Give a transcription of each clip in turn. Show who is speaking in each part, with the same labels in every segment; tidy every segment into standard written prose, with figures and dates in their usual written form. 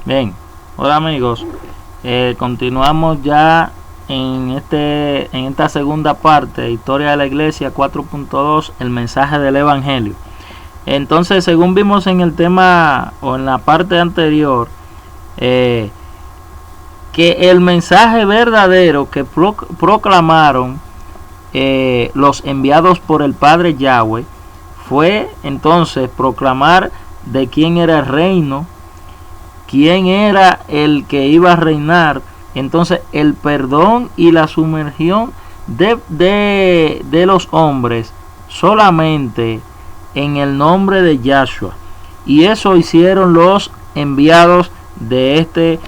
Speaker 1: Bien, hola amigos. Continuamos ya en esta segunda parte, Historia de la Iglesia 4.2, el mensaje del Evangelio. Entonces, según vimos en el tema o en la parte anterior, que el mensaje verdadero que proclamaron los enviados por el Padre Yahweh fue entonces proclamar de quién era el reino, quién era el que iba a reinar, entonces el perdón y la sumergión de los hombres solamente en el nombre de Yahshua. Y eso hicieron los enviados de este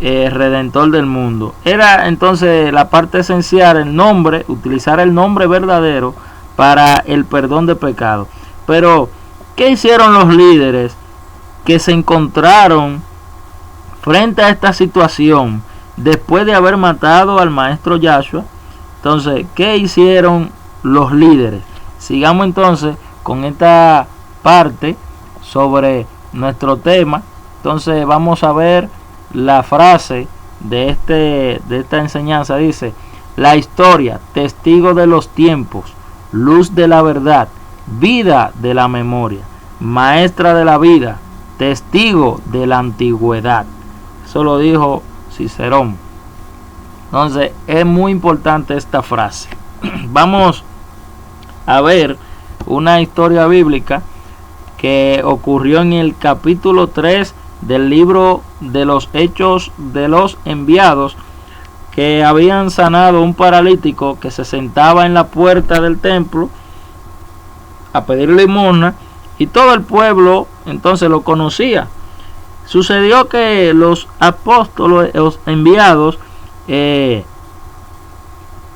Speaker 1: Redentor del mundo. Era entonces la parte esencial, el nombre, utilizar el nombre verdadero para el perdón de pecado. Pero, ¿qué hicieron los líderes que se encontraron frente a esta situación después de haber matado al maestro Yahshua? Entonces, ¿qué hicieron los líderes? Sigamos entonces con esta parte sobre nuestro tema. Entonces vamos a ver la frase de esta enseñanza. Dice: la historia, testigo de los tiempos, luz de la verdad, vida de la memoria, maestra de la vida, testigo de la antigüedad. Eso lo dijo Cicerón. Entonces es muy importante esta frase. Vamos a ver una historia bíblica que ocurrió en el capítulo 3 del libro de los Hechos de los Enviados, que habían sanado un paralítico que se sentaba en la puerta del templo a pedir limosna, y todo el pueblo entonces lo conocía. Sucedió que los apóstoles, los enviados,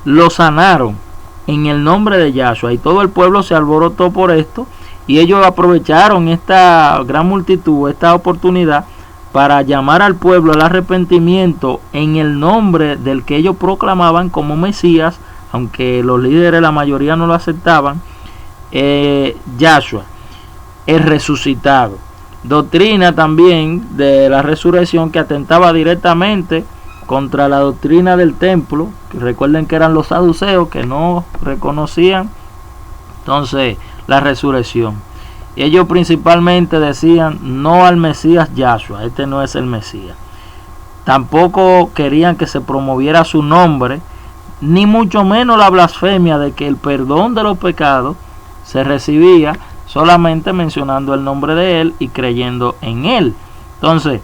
Speaker 1: lo sanaron en el nombre de Yahshua, y todo el pueblo se alborotó por esto, y ellos aprovecharon esta gran multitud, esta oportunidad, para llamar al pueblo al arrepentimiento en el nombre del que ellos proclamaban como Mesías, aunque los líderes, la mayoría, no lo aceptaban. Yahshua, el resucitado. Doctrina también de la resurrección que atentaba directamente contra la doctrina del templo, que recuerden que eran los saduceos, que no reconocían entonces la resurrección. Y ellos principalmente decían no al Mesías Yahshua, este no es el Mesías. Tampoco querían que se promoviera su nombre, ni mucho menos la blasfemia de que el perdón de los pecados se recibía solamente mencionando el nombre de él y creyendo en él. Entonces,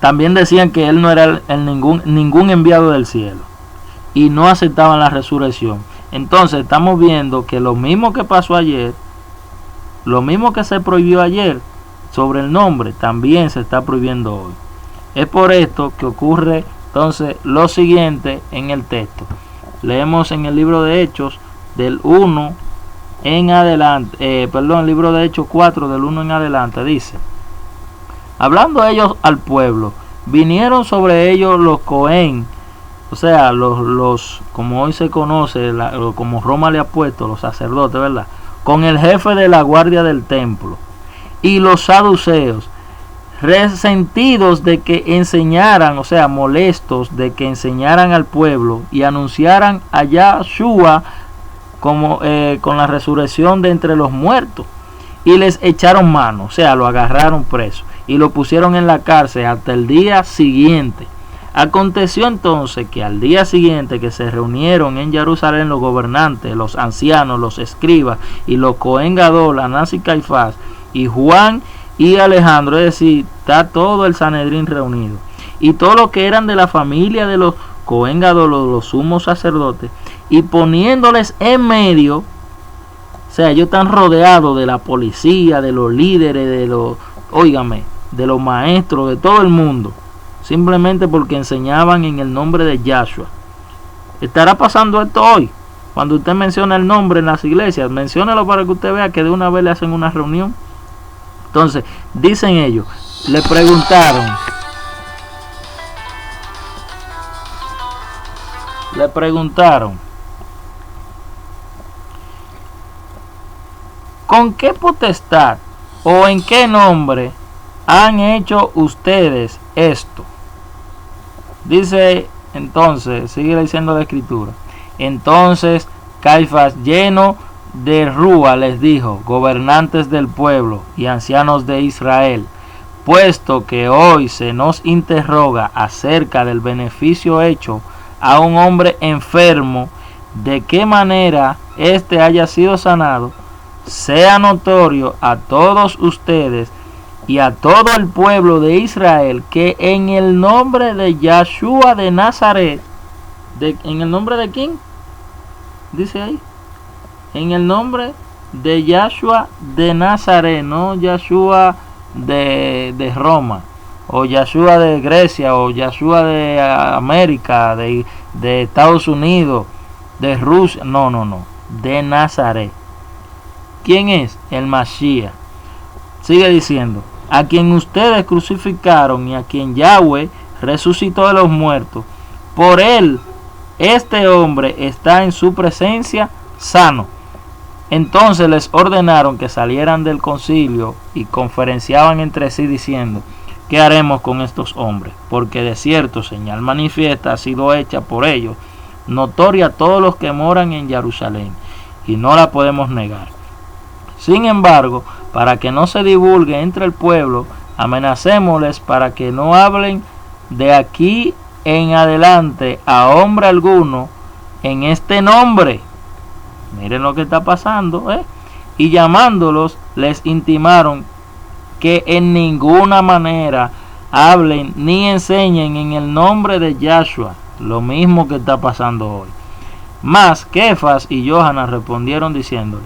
Speaker 1: también decían que él no era ningún enviado del cielo, y no aceptaban la resurrección. Entonces estamos viendo que lo mismo que pasó ayer, lo mismo que se prohibió ayer sobre el nombre, también se está prohibiendo hoy. Es por esto que ocurre entonces lo siguiente en el texto. Leemos en el libro de Hechos del 1 en adelante, el libro de Hechos 4 del 1 en adelante, dice: hablando ellos al pueblo, vinieron sobre ellos los Cohen, o sea, los como hoy se conoce, como Roma le ha puesto, los sacerdotes, ¿verdad?, con el jefe de la guardia del templo, y los saduceos, resentidos de que enseñaran, o sea, molestos de que enseñaran al pueblo y anunciaran a Yahshua como con la resurrección de entre los muertos, y les echaron mano, o sea, lo agarraron preso y lo pusieron en la cárcel hasta el día siguiente. Aconteció entonces que al día siguiente que se reunieron en Jerusalén los gobernantes, los ancianos, los escribas y los Cohen Gadol, Anás y Caifás, y Juan y Alejandro, es decir, está todo el Sanedrín reunido, y todos los que eran de la familia de los Cohen Gadol, los sumos sacerdotes, y poniéndoles en medio, o sea, ellos están rodeados de la policía, de los líderes, de los maestros, de todo el mundo, simplemente porque enseñaban en el nombre de Yahshua. ¿Estará pasando esto hoy? Cuando usted menciona el nombre en las iglesias, menciónelo para que usted vea que de una vez le hacen una reunión. Entonces, dicen ellos, le preguntaron, ¿con qué potestad o en qué nombre han hecho ustedes esto? Dice entonces, sigue diciendo la escritura. Entonces Caifás, lleno de rúa, les dijo: gobernantes del pueblo y ancianos de Israel, puesto que hoy se nos interroga acerca del beneficio hecho a un hombre enfermo, de qué manera éste haya sido sanado, sea notorio a todos ustedes y a todo el pueblo de Israel que en el nombre de Yahshua de Nazaret, ¿en el nombre de quién? Dice ahí, en el nombre de Yahshua de Nazaret, no Yahshua de Roma, o Yahshua de Grecia, o Yahshua de América, de Estados Unidos, de Rusia, no, de Nazaret. ¿Quién es? El Mashiach. Sigue diciendo: a quien ustedes crucificaron y a quien Yahweh resucitó de los muertos, por él este hombre está en su presencia sano. Entonces les ordenaron que salieran del concilio y conferenciaban entre sí diciendo: ¿qué haremos con estos hombres? Porque de cierto señal manifiesta ha sido hecha por ellos, notoria a todos los que moran en Jerusalén, y no la podemos negar. Sin embargo, para que no se divulgue entre el pueblo, amenacémosles para que no hablen de aquí en adelante a hombre alguno en este nombre. Miren lo que está pasando, Y llamándolos, les intimaron que en ninguna manera hablen ni enseñen en el nombre de Yahshua. Lo mismo que está pasando hoy. Mas Kefas y Johanan respondieron diciéndole: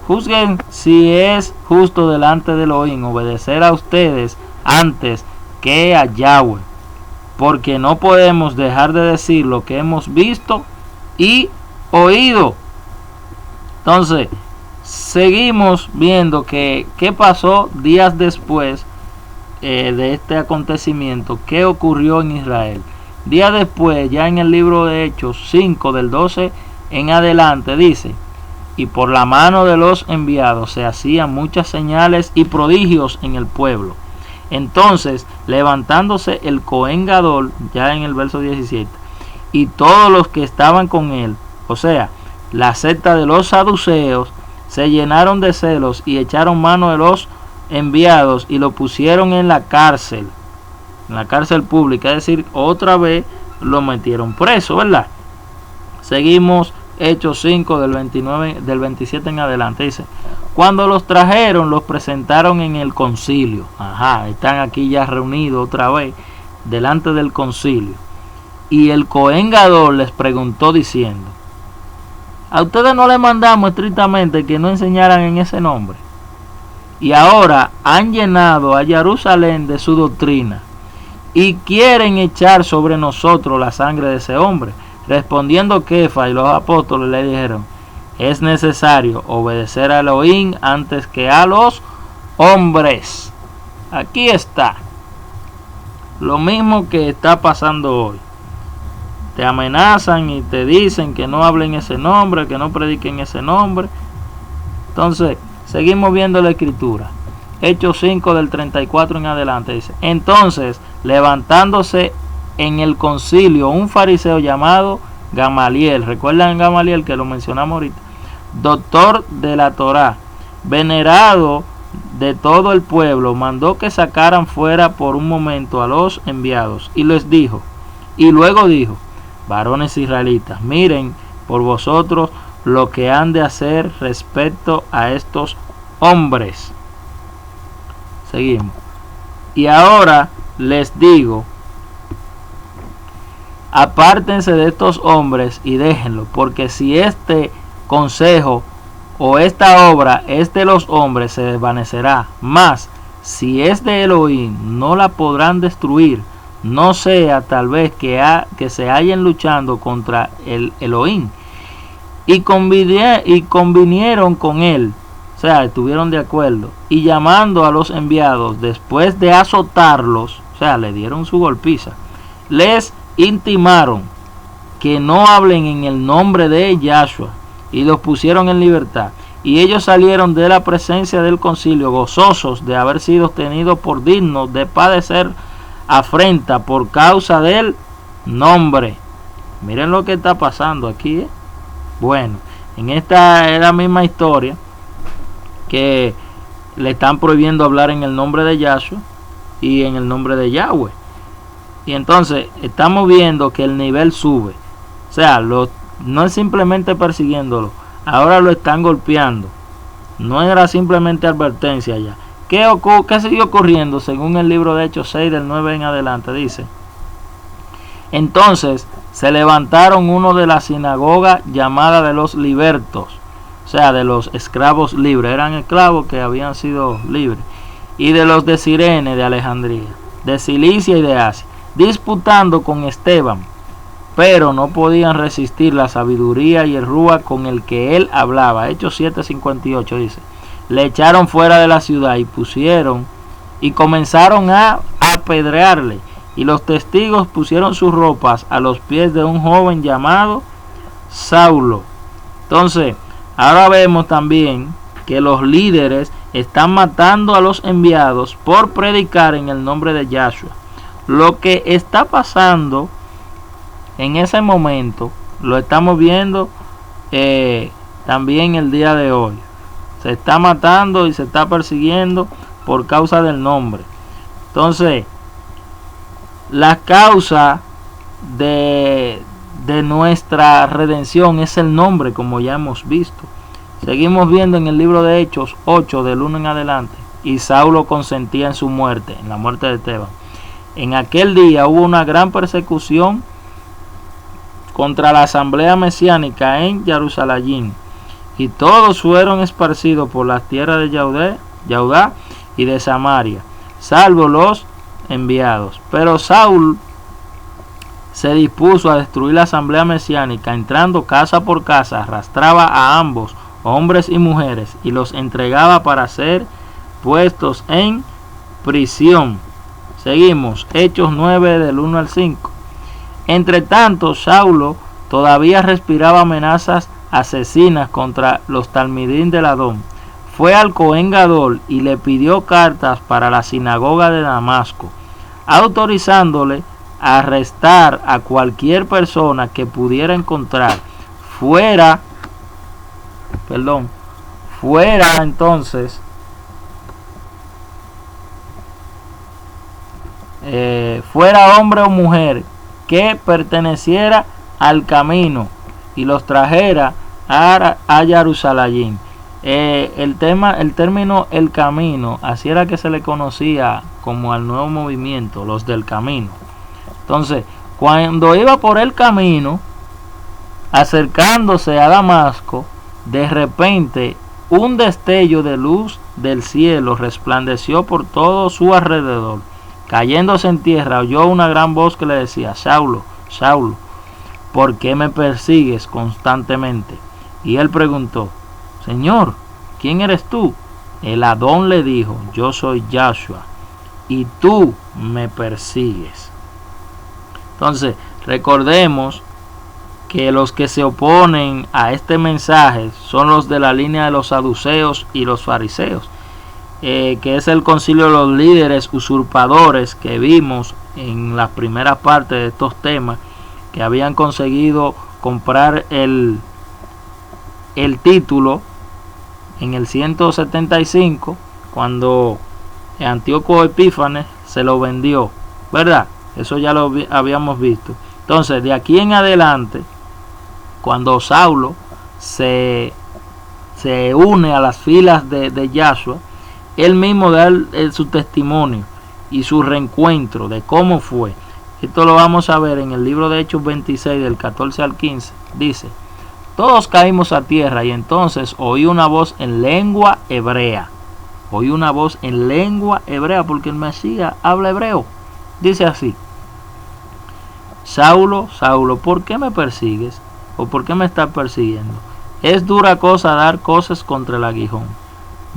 Speaker 1: juzguen si es justo delante de Elohim obedecer a ustedes antes que a Yahweh, porque no podemos dejar de decir lo que hemos visto y oído. Entonces, seguimos viendo que qué pasó días después de este acontecimiento, qué ocurrió en Israel. Días después, ya en el libro de Hechos 5 del 12 en adelante, dice: y por la mano de los enviados se hacían muchas señales y prodigios en el pueblo. Entonces, levantándose el Cohen Gadol, ya en el verso 17, y todos los que estaban con él, o sea, la secta de los saduceos, se llenaron de celos y echaron mano de los enviados y lo pusieron en la cárcel pública, es decir, otra vez lo metieron preso, ¿verdad? Seguimos Hechos 5 del 27 en adelante, dice: cuando los trajeron, los presentaron en el concilio. Están aquí ya reunidos otra vez delante del concilio. Y el Cohen Gadol les preguntó diciendo: ¿a ustedes no les mandamos estrictamente que no enseñaran en ese nombre? Y ahora han llenado a Jerusalén de su doctrina y quieren echar sobre nosotros la sangre de ese hombre. Respondiendo Kefa y los apóstoles le dijeron: es necesario obedecer a Elohim antes que a los hombres. Aquí está lo mismo que está pasando hoy. Te amenazan y te dicen que no hablen ese nombre, que no prediquen ese nombre. Entonces, seguimos viendo la escritura. Hechos 5 del 34 en adelante dice: entonces, levantándose en el concilio un fariseo llamado Gamaliel, ¿recuerdan Gamaliel que lo mencionamos ahorita? Doctor de la Torá, venerado de todo el pueblo, mandó que sacaran fuera por un momento a los enviados y les dijo, y luego dijo: varones israelitas, miren por vosotros lo que han de hacer respecto a estos hombres. Seguimos. Y ahora les digo: apártense de estos hombres y déjenlo, porque si este consejo o esta obra es de los hombres, se desvanecerá. Mas si es de Elohim, no la podrán destruir. No sea tal vez que se hallen luchando contra el Elohim. Y convinieron con él, o sea, estuvieron de acuerdo, y llamando a los enviados, después de azotarlos, o sea, le dieron su golpiza, les intimaron que no hablen en el nombre de Yahshua y los pusieron en libertad. Y ellos salieron de la presencia del concilio gozosos de haber sido tenidos por dignos de padecer afrenta por causa del nombre. Miren lo que está pasando aquí, ¿eh? Bueno, en esta es la misma historia que le están prohibiendo hablar en el nombre de Yahshua y en el nombre de Yahweh. Y entonces estamos viendo que el nivel sube. O sea, no es simplemente persiguiéndolo, ahora lo están golpeando. No era simplemente advertencia ya. ¿Qué siguió ocurriendo? Según el libro de Hechos 6 del 9 en adelante dice: entonces se levantaron uno de la sinagoga llamada de los libertos, o sea, de los esclavos libres, eran esclavos que habían sido libres, y de los de Cirene, de Alejandría, de Cilicia y de Asia, disputando con Esteban, pero no podían resistir la sabiduría y el rúa con el que él hablaba. Hechos 7:58 dice: le echaron fuera de la ciudad y comenzaron a apedrearle, y los testigos pusieron sus ropas a los pies de un joven llamado Saulo. Entonces, ahora vemos también que los líderes están matando a los enviados por predicar en el nombre de Yahshua. Lo que está pasando en ese momento lo estamos viendo también el día de hoy. Se está matando y se está persiguiendo por causa del nombre. Entonces, la causa de nuestra redención es el nombre, como ya hemos visto. Seguimos viendo en el libro de Hechos 8 del 1 en adelante: y Saulo consentía en su muerte, en la muerte de Esteban. En aquel día hubo una gran persecución contra la asamblea mesiánica en Jerusalén, y todos fueron esparcidos por las tierras de Judá y de Samaria, salvo los enviados. Pero Saúl se dispuso a destruir la asamblea mesiánica, entrando casa por casa, arrastraba a ambos, hombres y mujeres, y los entregaba para ser puestos en prisión. Seguimos, Hechos 9 del 1 al 5. Entre tanto, Saulo todavía respiraba amenazas asesinas contra los talmidín del Adón. Fue al Cohen Gadol y le pidió cartas para la sinagoga de Damasco, autorizándole a arrestar a cualquier persona que pudiera encontrar fuera entonces fuera hombre o mujer que perteneciera al camino, y los trajera a Jerusalén. El término el camino, así era que se le conocía como al nuevo movimiento, los del camino. Entonces, cuando iba por el camino, acercándose a Damasco, de repente un destello de luz del cielo resplandeció por todo su alrededor. Cayéndose en tierra, oyó una gran voz que le decía: Saulo, Saulo, ¿por qué me persigues constantemente? Y él preguntó: Señor, ¿quién eres tú? El Adón le dijo: yo soy Yahshua, y tú me persigues. Entonces, recordemos que los que se oponen a este mensaje son los de la línea de los saduceos y los fariseos, que es el concilio de los líderes usurpadores que vimos en la primera parte de estos temas, que habían conseguido comprar el título en el 175, cuando Antíoco Epífanes se lo vendió, ¿verdad? Eso ya lo habíamos visto. Entonces, de aquí en adelante, cuando Saulo se une a las filas de Yahshua, él mismo da su testimonio y su reencuentro de cómo fue. Esto lo vamos a ver en el libro de Hechos 26 del 14 al 15. Dice: todos caímos a tierra, y entonces oí una voz en lengua hebrea. Oí una voz en lengua hebrea, porque el Mesías habla hebreo. Dice así: Saulo, Saulo, ¿por qué me persigues? ¿O por qué me estás persiguiendo? Es dura cosa dar cosas contra el aguijón.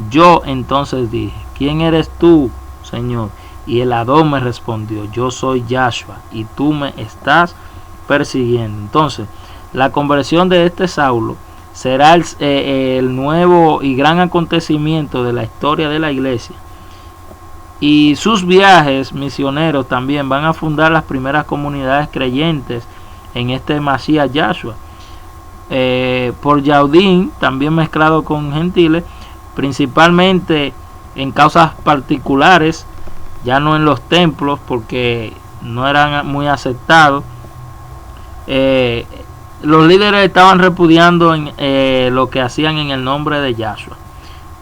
Speaker 1: Yo entonces dije: ¿quién eres tú, Señor? Y el Adón me respondió: yo soy Yahshua, y tú me estás persiguiendo. Entonces, la conversión de este Saulo será el nuevo y gran acontecimiento de la historia de la iglesia. Y sus viajes misioneros también van a fundar las primeras comunidades creyentes en este Masías Yahshua. Por Yaudín, también mezclado con gentiles, principalmente en causas particulares, ya no en los templos, porque no eran muy aceptados. Los líderes estaban repudiando lo que hacían en el nombre de Yahshua.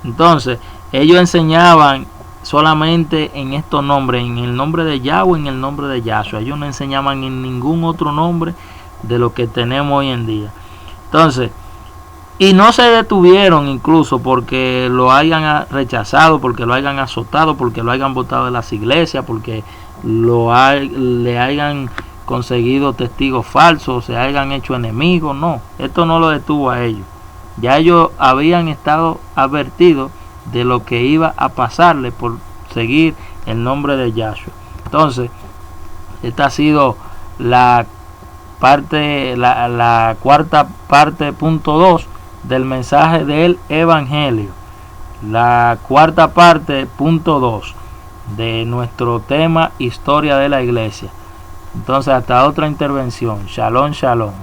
Speaker 1: Entonces, ellos enseñaban solamente en estos nombres, en el nombre de Yahweh, en el nombre de Yahshua. Ellos no enseñaban en ningún otro nombre de lo que tenemos hoy en día. Entonces, y no se detuvieron incluso porque lo hayan rechazado, porque lo hayan azotado, porque lo hayan botado de las iglesias, porque le hayan conseguido testigos falsos, se hayan hecho enemigos. No, esto no lo detuvo a ellos. Ya ellos habían estado advertidos de lo que iba a pasarle por seguir el nombre de Yahshua. Entonces, esta ha sido la cuarta parte, punto 2 del mensaje del Evangelio. La cuarta parte, punto 2 de nuestro tema, historia de la iglesia. Entonces, hasta otra intervención. Shalom, shalom.